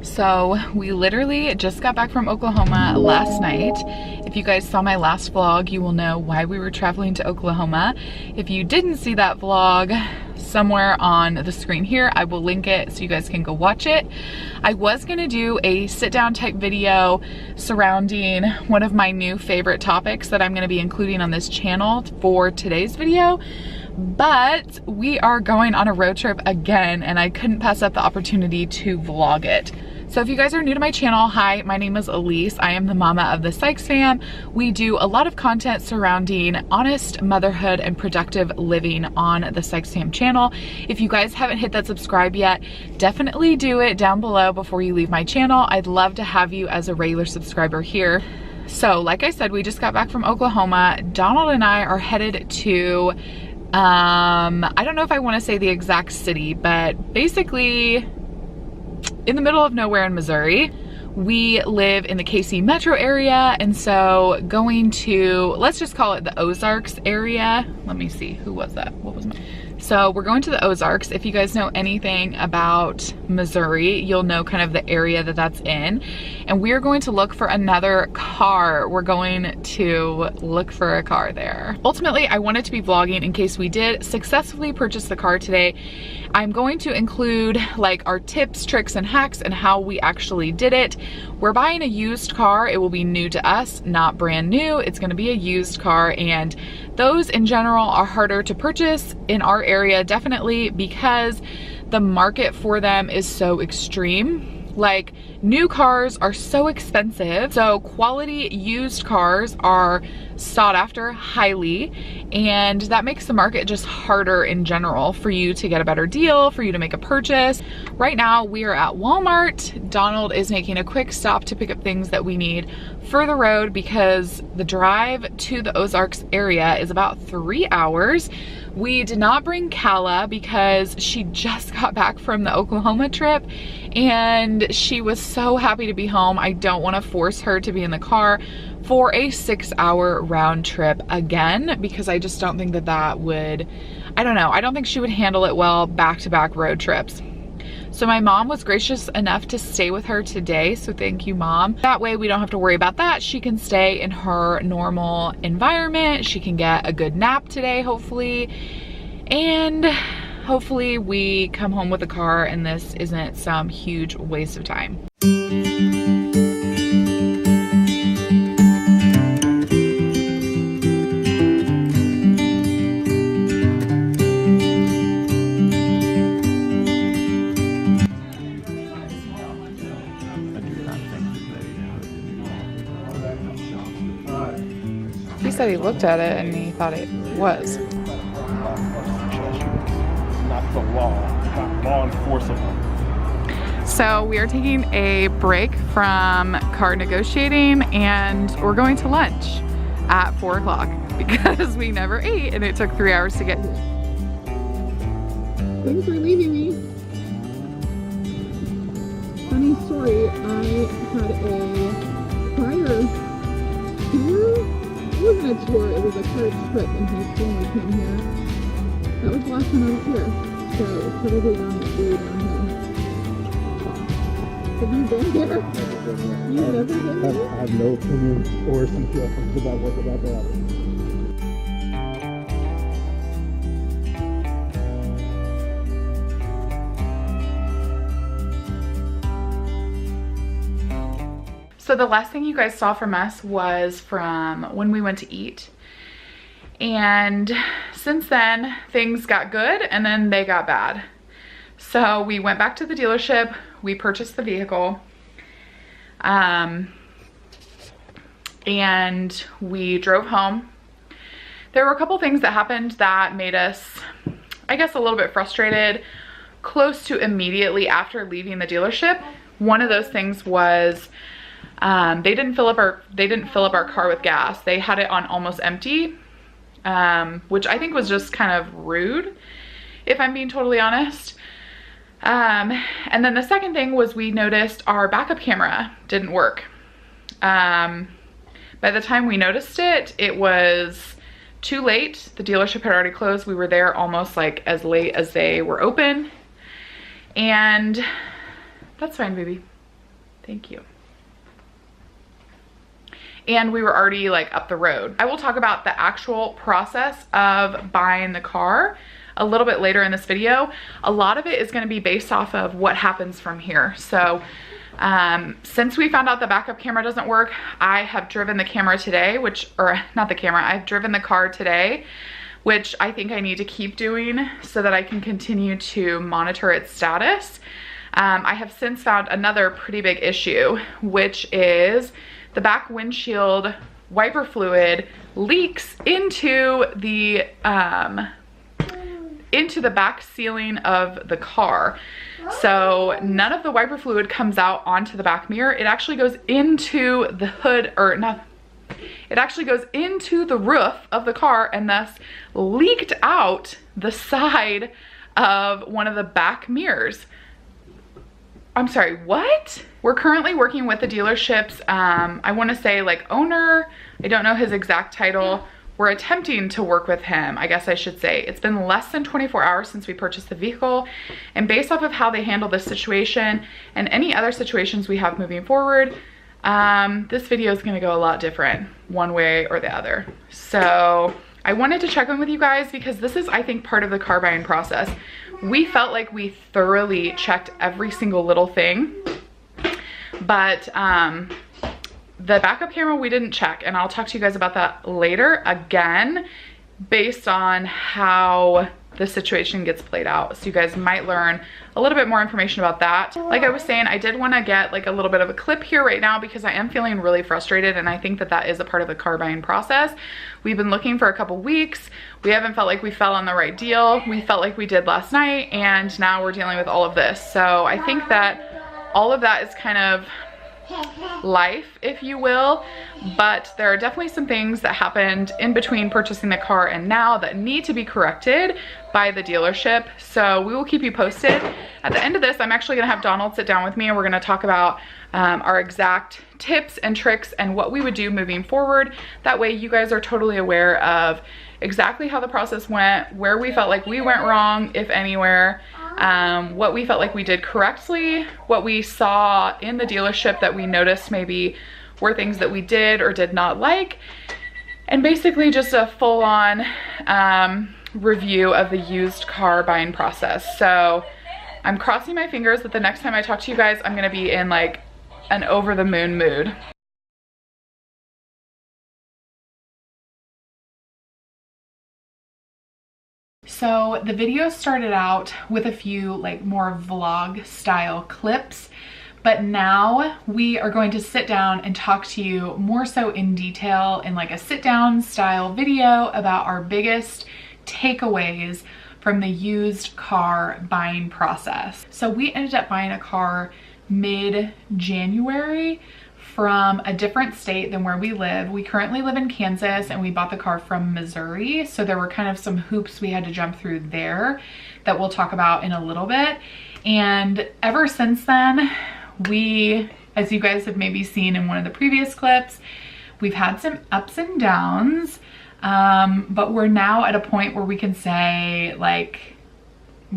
So we literally just got back from Oklahoma last night. If you guys saw my last vlog, you will know why we were traveling to Oklahoma. If you didn't see that vlog, somewhere on the screen here, I will link it so you guys can go watch it. I was gonna do a sit down type video surrounding one of my new favorite topics that I'm gonna be including on this channel for today's video, but we are going on a road trip again and I couldn't pass up the opportunity to vlog it. So if you guys are new to my channel, hi, my name is Alyse. I am the mama of the Sykes fam. We do a lot of content surrounding honest motherhood and productive living on the Sykes fam channel. If you guys haven't hit that subscribe yet, definitely do it down below before you leave my channel. I'd love to have you as a regular subscriber here. So like I said, we just got back from Oklahoma. Donald and I are headed to, I don't know if I want to say the exact city, but basically in the middle of nowhere in Missouri. We live in the KC metro area, and so going to, let's just call it the Ozarks area. Let me see, who was that? What was my? So we're going to the Ozarks. If you guys know anything about Missouri, you'll know kind of the area that that's in. And we're going to look for another car. We're going to look for a car there. Ultimately, I wanted to be vlogging in case we did successfully purchase the car today. I'm going to include like our tips, tricks, and hacks and how we actually did it. We're buying a used car. It will be new to us, not brand new. It's gonna be a used car, and those in general are harder to purchase in our area, definitely because the market for them is so extreme. Like, new cars are so expensive, so quality used cars are sought after highly, and that makes the market just harder in general for you to get a better deal, for you to make a purchase. Right now we are at Walmart. Donald is making a quick stop to pick up things that we need for the road because the drive to the Ozarks area is about 3 hours. We did not bring Kala because she just got back from the Oklahoma trip and she was so happy to be home. I don't want to force her to be in the car for a 6-hour round trip again because I just don't think that that would, I don't know, I don't think she would handle it well back-to-back road trips. So my mom was gracious enough to stay with her today, so thank you, Mom. That way we don't have to worry about that. She can stay in her normal environment. She can get a good nap today, hopefully. And hopefully we come home with a car and this isn't some huge waste of time. He said he looked at it and he thought it was. Not the law, not law enforceable. So we are taking a break from car negotiating and we're going to lunch at 4 o'clock because we never ate and it took 3 hours to get here. Thanks for leaving me. Funny story, I had a prior tour. It wasn't a tour, it was a car trip in high school when we came here. That was the last time I was here, so it's probably down way downhill. Have you been here? You've never been here? I have no opinion or suggestions about what's about to happen. So the last thing you guys saw from us was from when we went to eat. And since then, things got good and then they got bad. So we went back to the dealership, we purchased the vehicle, and we drove home. There were a couple things that happened that made us, I guess, a little bit frustrated close to immediately after leaving the dealership. One of those things was they didn't fill up our car with gas. They had it on almost empty, which I think was just kind of rude, if I'm being totally honest. And then the second thing was we noticed our backup camera didn't work. By the time we noticed it, it was too late. The dealership had already closed. We were there almost like as late as they were open. And that's fine, baby. Thank you. And we were already like up the road. I will talk about the actual process of buying the car a little bit later in this video. A lot of it is going to be based off of what happens from here. So since we found out the backup camera doesn't work, I have driven the camera today, I've driven the car today, which I think I need to keep doing so that I can continue to monitor its status. I have since found another pretty big issue, which is the back windshield wiper fluid leaks into the back ceiling of the car. So none of the wiper fluid comes out onto the back mirror. It actually goes into the hood, or not, it actually goes into the roof of the car and thus leaked out the side of one of the back mirrors. I'm sorry, what? We're currently working with the dealership's, I want to say like owner. I don't know his exact title. We're attempting to work with him, I guess I should say. It's been less than 24 hours since we purchased the vehicle, and based off of how they handle this situation and any other situations we have moving forward, this video is going to go a lot different one way or the other. So I wanted to check in with you guys because this is, I think, part of the car buying process. We felt like we thoroughly checked every single little thing, but the backup camera we didn't check, and I'll talk to you guys about that later, again, based on how the situation gets played out. So you guys might learn a little bit more information about that. Like I was saying, I did want to get like a little bit of a clip here right now because I am feeling really frustrated, and I think that that is a part of the car buying process. We've been looking for a couple weeks. We haven't felt like we fell on the right deal. We felt like we did last night, and now we're dealing with all of this. So I think that all of that is kind of life, if you will, but there are definitely some things that happened in between purchasing the car and now that need to be corrected by the dealership. So we will keep you posted. At the end of this, I'm actually gonna have Donald sit down with me and we're gonna talk about our exact tips and tricks and what we would do moving forward. That way you guys are totally aware of exactly how the process went, where we felt like we went wrong, if anywhere, what we felt like we did correctly, what we saw in the dealership that we noticed maybe were things that we did or did not like, and basically just a full-on review of the used car buying process. So I'm crossing my fingers that the next time I talk to you guys, I'm gonna be in like an over-the-moon mood. So the video started out with a few like more vlog style clips, but now we are going to sit down and talk to you more so in detail in like a sit down style video about our biggest takeaways from the used car buying process. So we ended up buying a car mid-January from a different state than where we live. We currently live in Kansas and we bought the car from Missouri. So there were kind of some hoops we had to jump through there that we'll talk about in a little bit. And ever since then, we, as you guys have maybe seen in one of the previous clips, we've had some ups and downs, but we're now at a point where we can say like,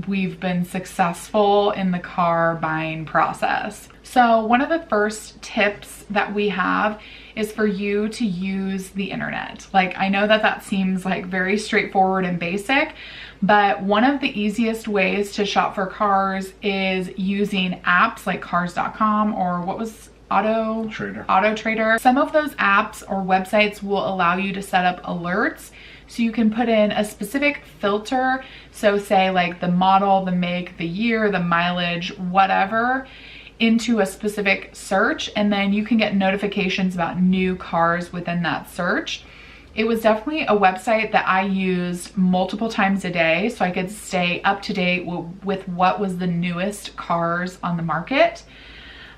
we've been successful in the car buying process. So one of the first tips that we have is for you to use the internet. Like, I know that that seems like very straightforward and basic, but one of the easiest ways to shop for cars is using apps like cars.com or what was Auto Trader. Some of those apps or websites will allow you to set up alerts. So you can put in a specific filter. So say like the model, the make, the year, the mileage, whatever, into a specific search, and then you can get notifications about new cars within that search. It was definitely a website that I used multiple times a day so I could stay up to date with what was the newest cars on the market.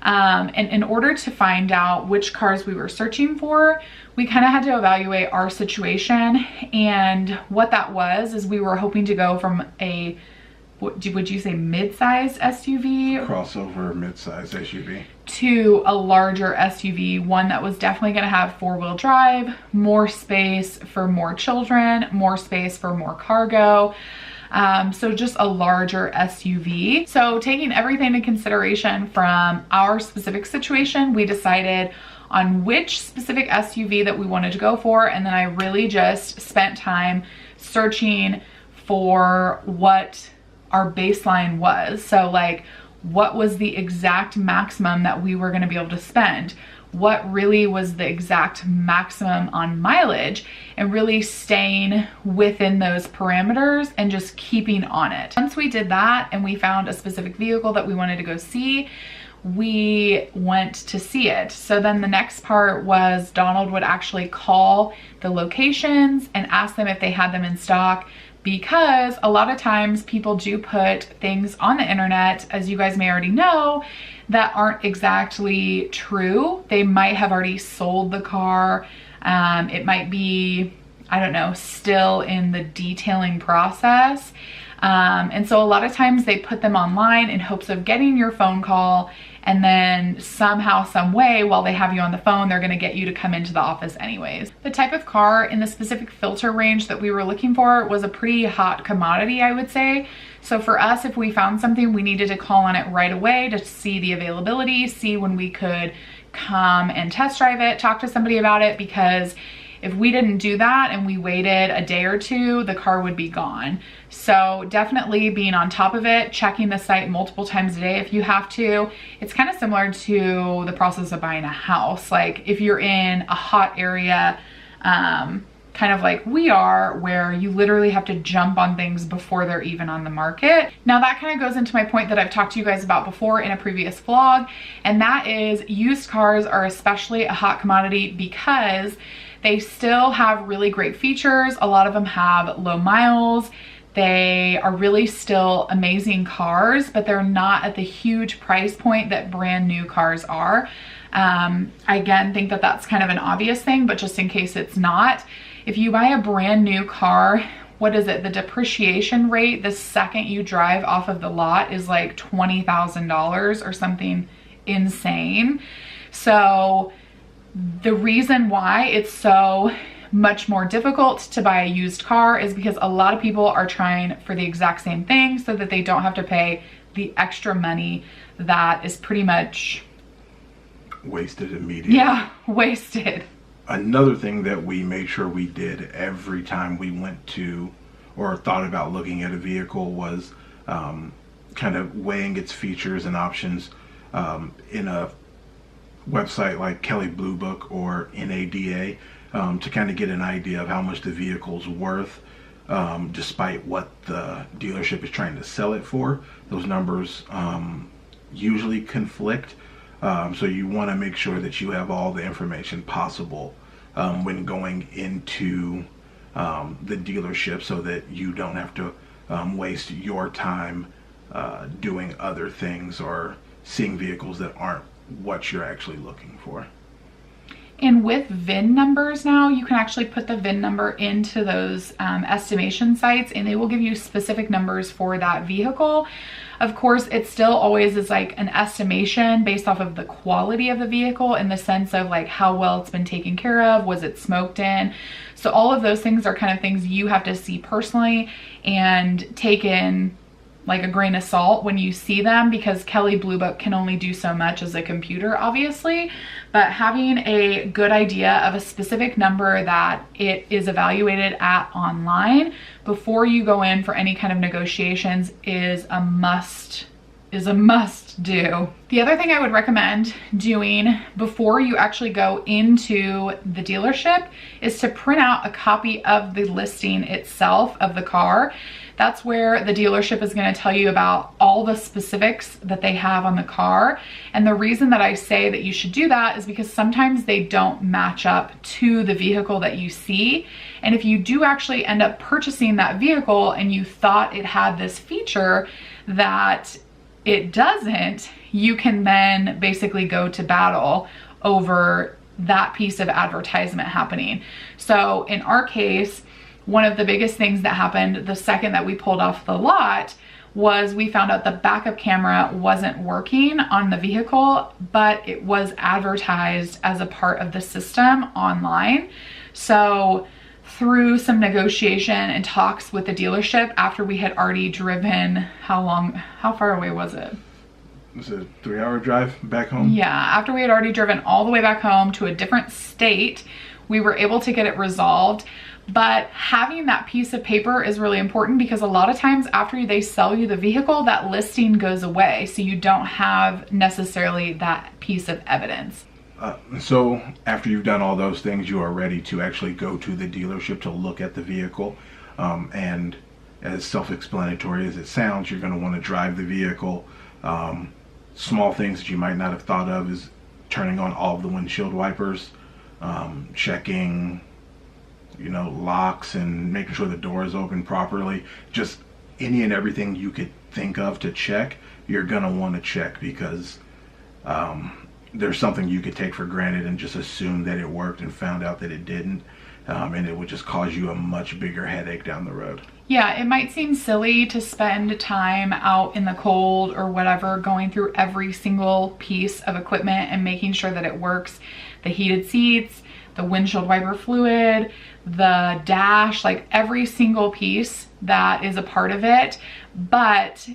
And in order to find out which cars we were searching for, we kind of had to evaluate our situation. And what that was is we were hoping to go from a, would you say mid-sized SUV? Crossover mid-sized SUV. To a larger SUV, one that was definitely going to have four-wheel drive, more space for more children, more space for more cargo. So just a larger SUV. So taking everything into consideration from our specific situation, we decided on which specific SUV that we wanted to go for. And then I really just spent time searching for what our baseline was. So like, what was the exact maximum that we were gonna be able to spend? What really was the exact maximum on mileage, and really staying within those parameters and just keeping on it. Once we did that and we found a specific vehicle that we wanted to go see, we went to see it. So then the next part was Donald would actually call the locations and ask them if they had them in stock, because a lot of times people do put things on the internet, as you guys may already know, that aren't exactly true. They might have already sold the car. It might be, I don't know, still in the detailing process. And so a lot of times they put them online in hopes of getting your phone call, and then somehow, some way, while they have you on the phone, they're gonna get you to come into the office anyways. The type of car in the specific filter range that we were looking for was a pretty hot commodity, I would say. So for us, if we found something, we needed to call on it right away to see the availability, see when we could come and test drive it, talk to somebody about it, because if we didn't do that and we waited a day or two, the car would be gone. So definitely being on top of it, checking the site multiple times a day if you have to. It's kind of similar to the process of buying a house. Like if you're in a hot area, kind of like we are, where you literally have to jump on things before they're even on the market. Now that kind of goes into my point that I've talked to you guys about before in a previous vlog, and that is used cars are especially a hot commodity because they still have really great features. A lot of them have low miles. They are really still amazing cars, but they're not at the huge price point that brand new cars are. I again think that that's kind of an obvious thing, but just in case it's not, if you buy a brand new car, what is it? The depreciation rate the second you drive off of the lot is like $20,000 or something insane. So the reason why it's so much more difficult to buy a used car is because a lot of people are trying for the exact same thing so that they don't have to pay the extra money that is pretty much wasted immediately. Yeah, wasted. Another thing that we made sure we did every time we went to or thought about looking at a vehicle was kind of weighing its features and options in a website like Kelley Blue Book or NADA to kind of get an idea of how much the vehicle's worth, despite what the dealership is trying to sell it for. Those numbers usually conflict, so you want to make sure that you have all the information possible when going into the dealership, so that you don't have to waste your time doing other things or seeing vehicles that aren't what you're actually looking for. And with VIN numbers now, you can actually put the VIN number into those estimation sites, and they will give you specific numbers for that vehicle. Of course, it still always is like an estimation based off of the quality of the vehicle, in the sense of like how well it's been taken care of, was it smoked in. So all of those things are kind of things you have to see personally and take in like a grain of salt when you see them, because Kelley Blue Book can only do so much as a computer, obviously. But having a good idea of a specific number that it is evaluated at online before you go in for any kind of negotiations is a must do. The other thing I would recommend doing before you actually go into the dealership is to print out a copy of the listing itself of the car. That's where the dealership is going to tell you about all the specifics that they have on the car. And the reason that I say that you should do that is because sometimes they don't match up to the vehicle that you see. And if you do actually end up purchasing that vehicle and you thought it had this feature that it doesn't, you can then basically go to battle over that piece of advertisement happening. So in our case, one of the biggest things that happened the second that we pulled off the lot was we found out the backup camera wasn't working on the vehicle, but it was advertised as a part of the system online. So through some negotiation and talks with the dealership after we had already driven, how far away was it? It was a 3-hour drive back home? Yeah, after we had already driven all the way back home to a different state, we were able to get it resolved. But having that piece of paper is really important because a lot of times after they sell you the vehicle, that listing goes away. So you don't have necessarily that piece of evidence. So after you've done all those things, you are ready to actually go to the dealership to look at the vehicle. And as self-explanatory as it sounds, you're going to want to drive the vehicle. Small things that you might not have thought of is turning on all of the windshield wipers, checking, you know, locks and making sure the door is open properly. Just any and everything you could think of to check, you're going to want to check because there's something you could take for granted and just assume that it worked and found out that it didn't. And it would just cause you a much bigger headache down the road. Yeah, it might seem silly to spend time out in the cold or whatever going through every single piece of equipment and making sure that it works. The heated seats, the windshield wiper fluid, the dash, like every single piece that is a part of it. But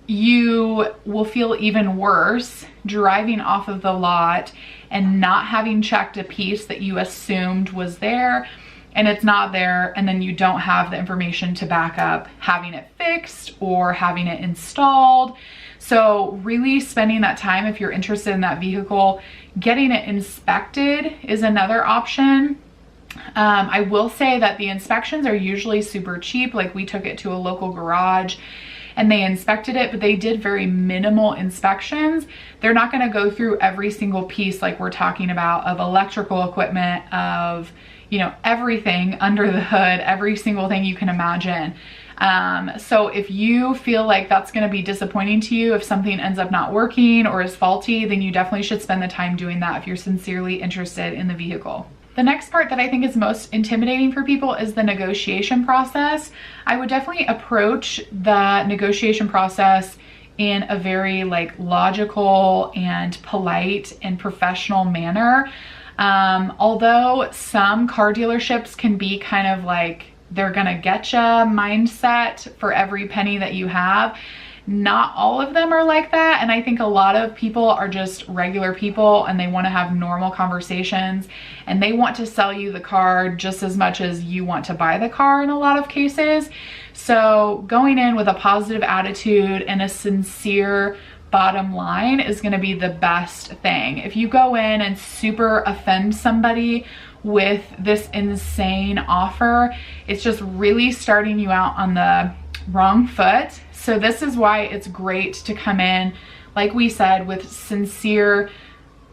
you will feel even worse driving off of the lot and not having checked a piece that you assumed was there and it's not there, and then you don't have the information to back up having it fixed or having it installed. So really spending that time, if you're interested in that vehicle, getting it inspected is another option. I will say that the inspections are usually super cheap. Like we took it to a local garage and they inspected it, but they did very minimal inspections. They're not gonna go through every single piece like we're talking about of electrical equipment, of, you know, everything under the hood, every single thing you can imagine. So if you feel like that's gonna be disappointing to you, if something ends up not working or is faulty, then you definitely should spend the time doing that if you're sincerely interested in the vehicle. The next part that I think is most intimidating for people is the negotiation process. I would definitely approach the negotiation process in a very like logical and polite and professional manner. Although some car dealerships can be kind of like, they're gonna get ya mindset for every penny that you have. Not all of them are like that, and I think a lot of people are just regular people and they want to have normal conversations and they want to sell you the car just as much as you want to buy the car in a lot of cases. So going in with a positive attitude and a sincere bottom line is going to be the best thing. If you go in and super offend somebody with this insane offer, it's just really starting you out on the wrong foot. So this is why it's great to come in, like we said, with sincere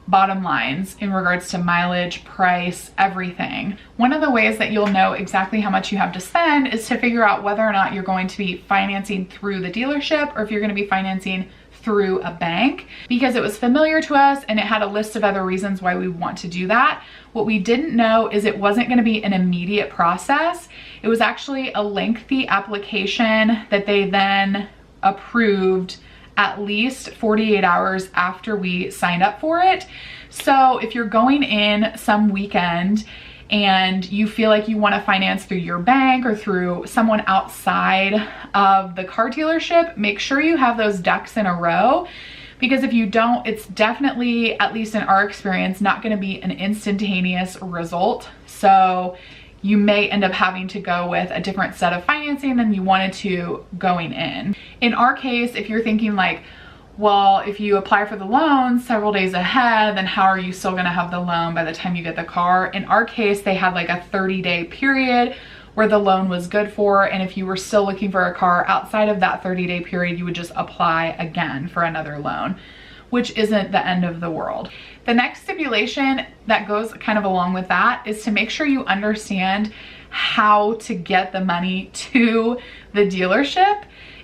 bottom lines in regards to mileage, price, everything. One of the ways that you'll know exactly how much you have to spend is to figure out whether or not you're going to be financing through the dealership or if you're going to be financing through a bank, because it was familiar to us and it had a list of other reasons why we want to do that. What we didn't know is it wasn't going to be an immediate process. It was actually a lengthy application that they then approved at least 48 hours after we signed up for it. So if you're going in some weekend and you feel like you want to finance through your bank or through someone outside of the car dealership, make sure you have those ducks in a row, because if you don't, it's definitely, at least in our experience, not going to be an instantaneous result. So you may end up having to go with a different set of financing than you wanted to going in. In our case, if you're thinking like, well, if you apply for the loan several days ahead, then how are you still gonna have the loan by the time you get the car? In our case, they had like a 30-day period where the loan was good for, and if you were still looking for a car outside of that 30-day period, you would just apply again for another loan, which isn't the end of the world. The next stipulation that goes kind of along with that is to make sure you understand how to get the money to the dealership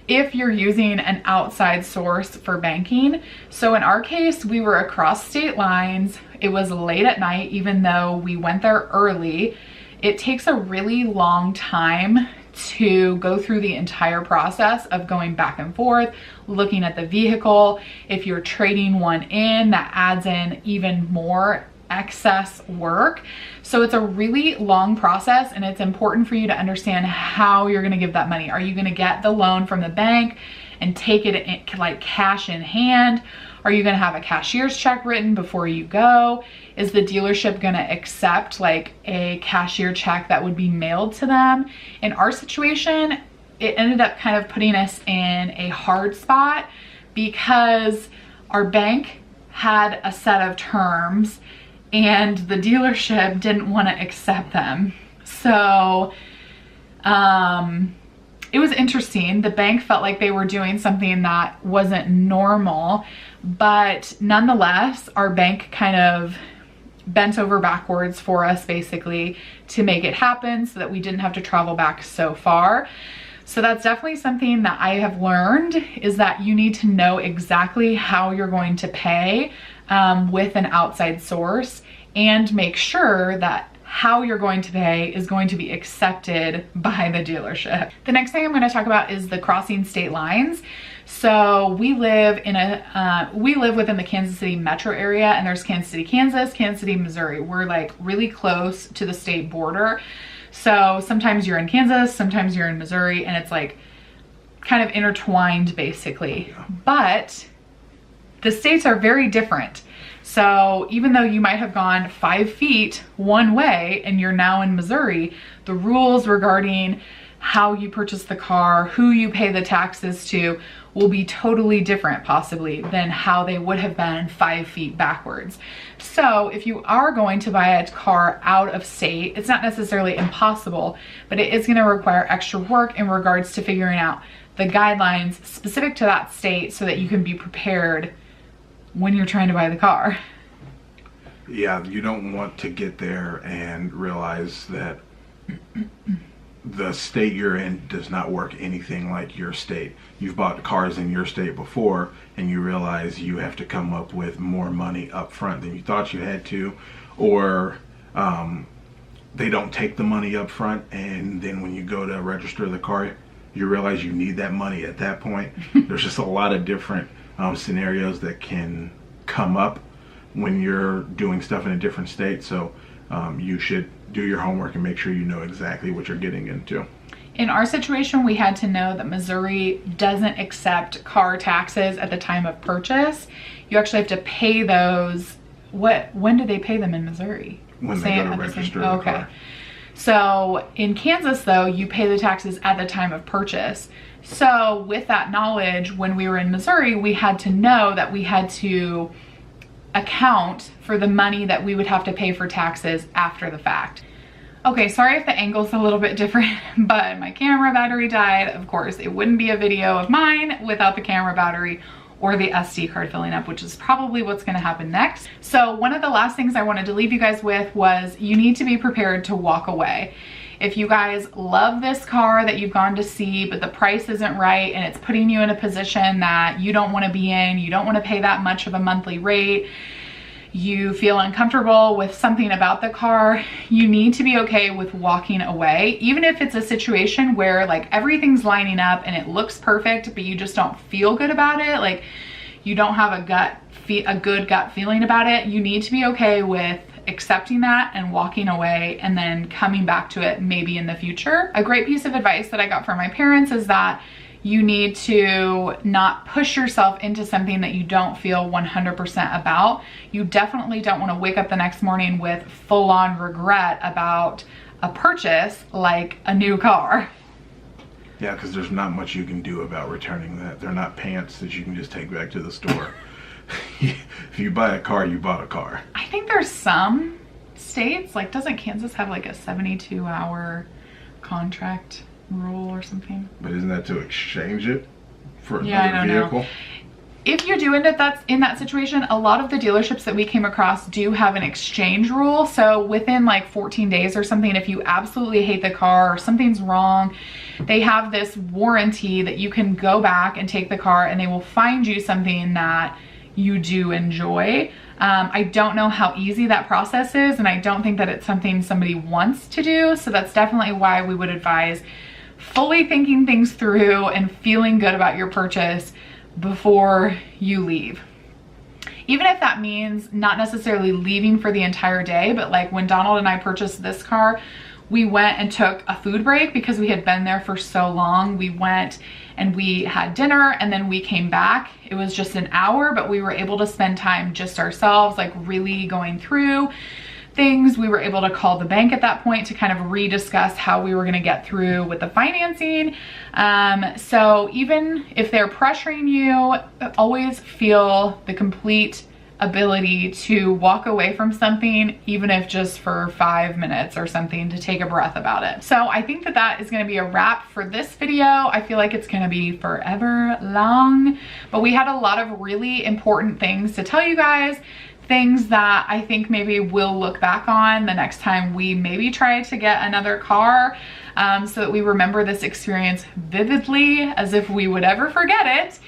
if you're using an outside source for banking. So in our case, we were across state lines. It was late at night, even though we went there early. It takes a really long time to go through the entire process of going back and forth, looking at the vehicle. If you're trading one in, that adds in even more excess work. So it's a really long process, and it's important for you to understand how you're going to give that money. Are you going to get the loan from the bank and take it in, like cash in hand? Are you going to have a cashier's check written before you go? Is the dealership going to accept like a cashier check that would be mailed to them? In our situation, it ended up kind of putting us in a hard spot because our bank had a set of terms and the dealership didn't want to accept them. So it was interesting. The bank felt like they were doing something that wasn't normal, but nonetheless, our bank kind of bent over backwards for us basically to make it happen so that we didn't have to travel back so far. So that's definitely something that I have learned, is that you need to know exactly how you're going to pay with an outside source, and make sure that how you're going to pay is going to be accepted by the dealership. The next thing I'm going to talk about is the crossing state lines. So we live within the Kansas City metro area, and there's Kansas City, Kansas, Kansas City, Missouri. We're like really close to the state border. So sometimes you're in Kansas, sometimes you're in Missouri, and it's like kind of intertwined basically. But the states are very different. So even though you might have gone 5 feet one way and you're now in Missouri, the rules regarding how you purchase the car, who you pay the taxes to, will be totally different possibly than how they would have been 5 feet backwards. So if you are going to buy a car out of state, it's not necessarily impossible, but it is going to require extra work in regards to figuring out the guidelines specific to that state so that you can be prepared when you're trying to buy the car. Yeah, you don't want to get there and realize that the state you're in does not work anything like your state. You've bought cars in your state before and you realize you have to come up with more money up front than you thought you had to, or they don't take the money up front, and then when you go to register the car, you realize you need that money at that point. There's just a lot of different scenarios that can come up when you're doing stuff in a different state. So you should do your homework and make sure you know exactly what you're getting into. In our situation, we had to know that Missouri doesn't accept car taxes at the time of purchase. You actually have to pay those. When do they pay them in Missouri? When they go to register the car. So in Kansas though, you pay the taxes at the time of purchase. So with that knowledge, when we were in Missouri, we had to know that we had to account for the money that we would have to pay for taxes after the fact. Okay, sorry if the angle's a little bit different, but my camera battery died. Of course, it wouldn't be a video of mine without the camera battery or the SD card filling up, which is probably what's gonna happen next. So one of the last things I wanted to leave you guys with was you need to be prepared to walk away. If you guys love this car that you've gone to see, but the price isn't right and it's putting you in a position that you don't want to be in, you don't want to pay that much of a monthly rate, you feel uncomfortable with something about the car, you need to be okay with walking away. Even if it's a situation where like everything's lining up and it looks perfect, but you just don't feel good about it, like you don't have a good gut feeling about it, you need to be okay with accepting that and walking away and then coming back to it maybe in the future. A great piece of advice that I got from my parents is that you need to not push yourself into something that you don't feel 100% about. You definitely don't want to wake up the next morning with full-on regret about a purchase like a new car. Yeah, because there's not much you can do about returning that. They're not pants that you can just take back to the store. If you buy a car, you bought a car. I think there's some states, like doesn't Kansas have like a 72-hour contract rule or something? But isn't that to exchange it for another vehicle? If you're doing it, that's in that situation, a lot of the dealerships that we came across do have an exchange rule. So within like 14 days or something, if you absolutely hate the car or something's wrong, they have this warranty that you can go back and take the car and they will find you something that you do enjoy. I don't know how easy that process is, and I don't think that it's something somebody wants to do. So that's definitely why we would advise fully thinking things through and feeling good about your purchase before you leave. even if that means not necessarily leaving for the entire day, but like when Donald and I purchased this car, we went and took a food break because we had been there for so long. We went and we had dinner and then we came back. It was just an hour, but we were able to spend time just ourselves, like really going through things. We were able to call the bank at that point to kind of rediscuss how we were going to get through with the financing. So even if they're pressuring you, always feel the complete ability to walk away from something, even if just for 5 minutes or something, to take a breath about it. So I think that that is going to be a wrap for this video. I feel like it's going to be forever long, but we had a lot of really important things to tell you guys, things that I think maybe we'll look back on the next time we maybe try to get another car, so that we remember this experience vividly as if we would ever forget it.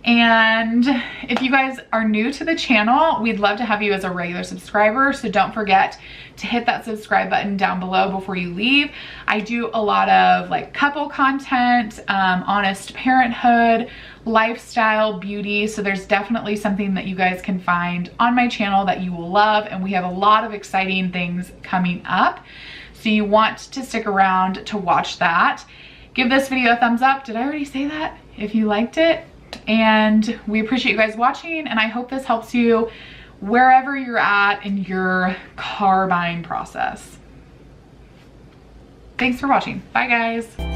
And if you guys are new to the channel, we'd love to have you as a regular subscriber. So don't forget to hit that subscribe button down below before you leave. I do a lot of like couple content, honest parenthood, lifestyle, beauty. So there's definitely something that you guys can find on my channel that you will love. And we have a lot of exciting things coming up. So you want to stick around to watch that. Give this video a thumbs up. Did I already say that? If you liked it. And we appreciate you guys watching, and I hope this helps you wherever you're at in your car buying process. Thanks for watching. Bye guys.